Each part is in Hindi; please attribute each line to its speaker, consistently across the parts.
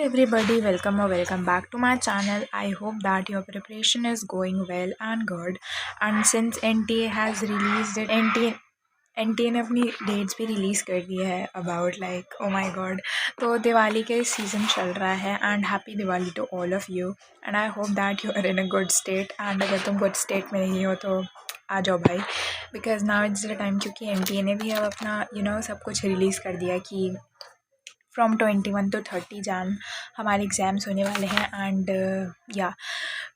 Speaker 1: everybody, welcome or welcome back to my channel. I hope that your preparation is going well and good. And since NTA has released it, NTA ने अपनी डेट्स भी रिलीज़ कर दी है about like oh my god. तो दिवाली के सीज़न चल रहा है and happy Diwali to all of you and I hope that you are in a good state. And अगर तुम गुड स्टेट में नहीं हो तो आ जाओ भाई, because now it's the time, क्योंकि NTA ने भी अब अपना सब कुछ रिलीज़ कर दिया कि फ्रॉम 21 to 30 जैन हमारे एग्ज़ाम्स होने वाले हैं। एंड या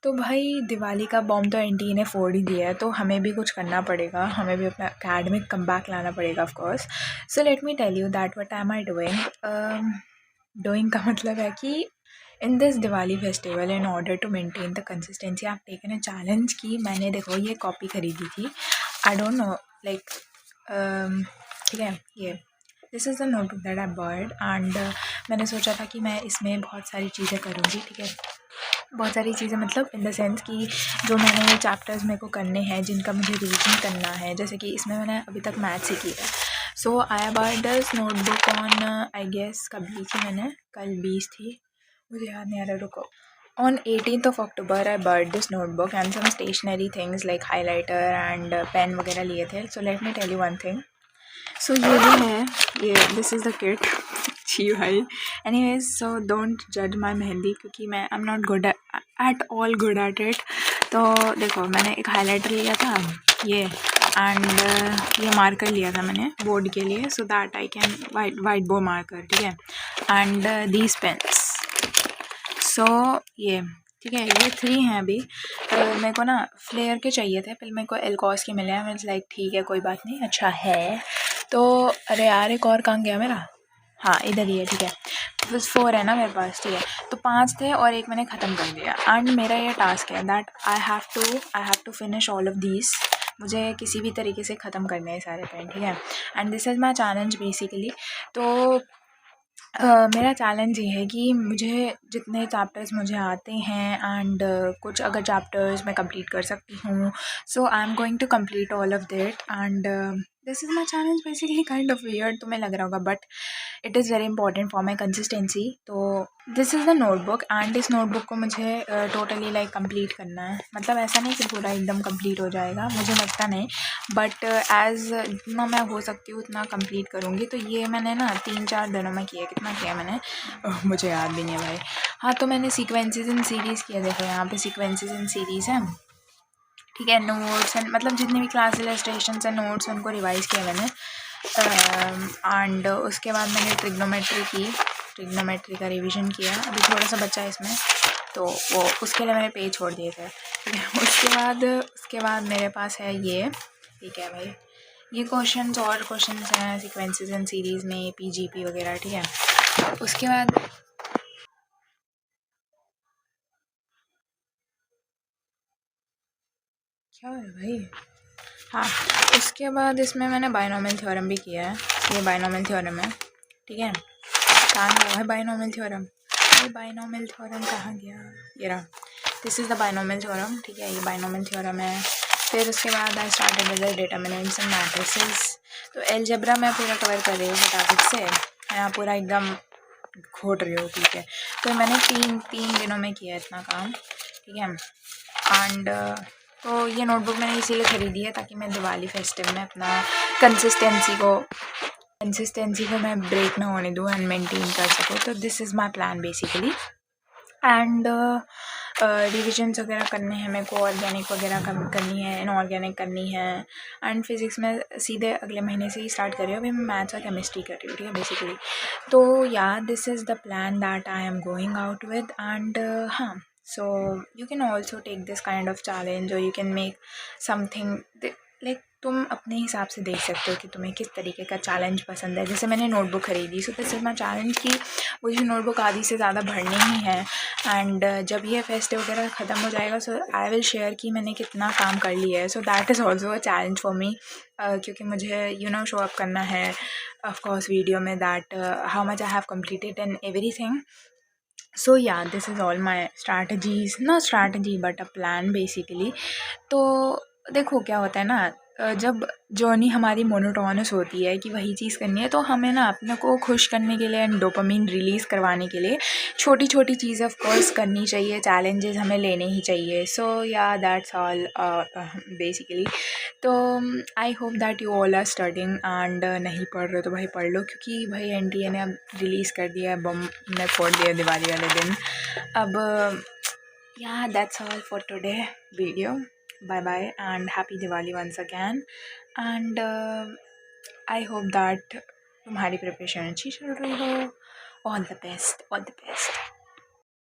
Speaker 1: तो भाई दिवाली का बॉम्ब तो NTA ने फोड़ ही दिया है, तो हमें भी कुछ करना पड़ेगा, हमें भी अपना एकेडमिक कमबैक लाना पड़ेगा of course. So let me tell you that what am I doing. Doing का मतलब है कि in this Diwali festival in order to maintain the consistency आप टेकन अ चैलेंज की मैंने देखो ये कॉपी खरीदी थी। आई डोंट नो लाइक ठीक है, ये this is the notebook that I buyed and मैंने सोचा था कि मैं इसमें बहुत सारी चीज़ें करूँगी। ठीक है, बहुत सारी चीज़ें मतलब इन द सेंस कि जो मैंने ये चैप्टर्स मेरे को करने हैं जिनका मुझे रिवीजन करना है, जैसे कि इसमें मैंने अभी तक मैथ्स ही किया है। So I bought this notebook on I guess कभी थी मैंने, कल 20 थी, मुझे याद नहीं आ रहा, रुको। On 18th of October I bought this notebook and some stationery things like highlighter and pen वगैरह लिए थे। So let me tell you one thing. सो ये भी है, ये दिस इज़ द किट जी भाई। एनीवेज सो डोंट जज माई मेहंदी, क्योंकि मैं I am not good at all good at it. तो देखो मैंने एक हाइलाइटर लिया था ये एंड ये मार्कर लिया था मैंने बोर्ड के लिए, so that I can white board marker, ठीक है, एंड दीज पेन्स। सो ये ठीक है, ये 3 हैं अभी। मेरे को ना फ्लेयर के चाहिए थे, पहले मेरे को एलकॉस के मिले हैं। मैं लाइक ठीक है कोई बात नहीं, अच्छा है। तो अरे यार एक और कहाँ गया मेरा, हाँ इधर ही है, ठीक है। बस 4 है ना मेरे पास, ठीक है। तो 5 थे और एक मैंने ख़त्म कर दिया एंड मेरा ये टास्क है that I have to finish all of these. मुझे किसी भी तरीके से ख़त्म करने हैं सारे पेन, ठीक है। And this is my challenge basically. तो मेरा चैलेंज ये है कि मुझे जितने चैप्टर्स मुझे आते हैं एंड कुछ अगर चैप्टर्स मैं कंप्लीट कर सकती हूँ, so I am going to complete all of that and this is my challenge basically. Kind of weird तुम्हें लग रहा होगा, but it is very important for my consistency. तो this is the notebook and इस नोटबुक को मुझे टोटली लाइक कंप्लीट करना है। मतलब ऐसा नहीं कि पूरा एकदम कंप्लीट हो जाएगा, मुझे लगता नहीं, बट एज़ जितना मैं हो सकती हूँ उतना कंप्लीट करूँगी। तो ये मैंने ना 3-4 दिनों में किया। कितना किया मैंने मुझे याद भी नहीं है भाई। हाँ तो मैंने सीक्वेंसेस इन सीरीज़ किया, देखो यहाँ पे सीक्वेंसेस इन सीरीज़ है, ठीक है। नोट्स एंड मतलब जितने भी क्लास इलस्ट्रेशन है नोट्स उनको रिवाइज़ किया मैंने। एंड उसके बाद मैंने ट्रिग्नोमेट्री का रिवीजन किया। अभी थोड़ा सा बचा है इसमें, तो वो उसके लिए मैंने पेज छोड़ दिए थे, ठीक है। उसके बाद मेरे पास है ये, ठीक है भाई, ये क्वेश्चंस और क्वेश्चंस हैं सीक्वेंसेस एंड सीरीज़ में, PGP वगैरह, ठीक है। उसके बाद क्या हो रहा है भाई, हाँ उसके बाद इसमें मैंने बाइनोमियल थ्योरम भी किया है। ये बाइनोमियल थ्योरम है, ठीक है। कहाँ गया है बाइनोमियल थ्योरम, ये बाइनोमियल थ्योरम कहाँ गया, ये रहा। This is the binomial theorem, ठीक है, ये बाइनोमियल थ्योरम है। फिर उसके बाद I started with the determinants and matrices. तो अलजेब्रा मैं पूरा कवर कर रही हूँ फटाफट से, यहाँ पूरा एकदम घोट रही हूँ, ठीक है। तो मैंने तीन दिनों में किया इतना काम, ठीक है। एंड तो ये नोटबुक मैंने इसीलिए ख़रीदी है ताकि मैं दिवाली फेस्टिव में अपना कंसिस्टेंसी को मैं ब्रेक ना होने दूँ एंड मेंटेन कर सकूँ। तो this is my plan basically. And revisions वगैरह करने हैं मेरे को, ऑर्गेनिक वगैरह करनी है, इनऑर्गेनिक करनी है। एंड फिज़िक्स में सीधे अगले महीने से ही स्टार्ट कर रही हूँ। अभी मैं मैथ्स और केमिस्ट्री कर रही हूँ, ठीक है बेसिकली। तो yeah this is the plan that I am going out with. And हाँ, so you can also take this kind of challenge और you can make something like तुम अपने हिसाब से देख सकते हो कि तुम्हें किस तरीके का चैलेंज पसंद है। जैसे मैंने नोटबुक ख़रीदी, so this is my challenge कि मुझे नोटबुक आधी से ज़्यादा भरनी ही है। एंड जब ये फेस्टिव वगैरह ख़त्म हो जाएगा, सो आई विल शेयर कि मैंने कितना काम कर लिया है। So that is also a challenge for me, क्योंकि मुझे शो अप करना है ऑफ कोर्स वीडियो में that how much I have completed and everything. So yeah this is all my strategies, not strategy but a plan basically. तो देखो क्या होता है ना, जब जर्नी हमारी मोनोटोनस होती है कि वही चीज़ करनी है, तो हमें ना अपने को खुश करने के लिए एंड डोपामिन रिलीज़ करवाने के लिए छोटी छोटी चीज़ें ऑफ कोर्स करनी चाहिए, चैलेंजेस हमें लेने ही चाहिए। सो या दैट्स ऑल बेसिकली। तो I hope that you all are studying and नहीं पढ़ रहे तो भाई पढ़ लो, क्योंकि भाई एनटीए ने अब रिलीज़ कर दिया है, बम ने फोड़ दिया दिवाली वाले दिन। अब yeah, that's all for today video. Bye bye and happy Diwali once again. And I hope that तुम्हारी प्रिपरेशन अच्छी चल रही हो. All the best, all the best.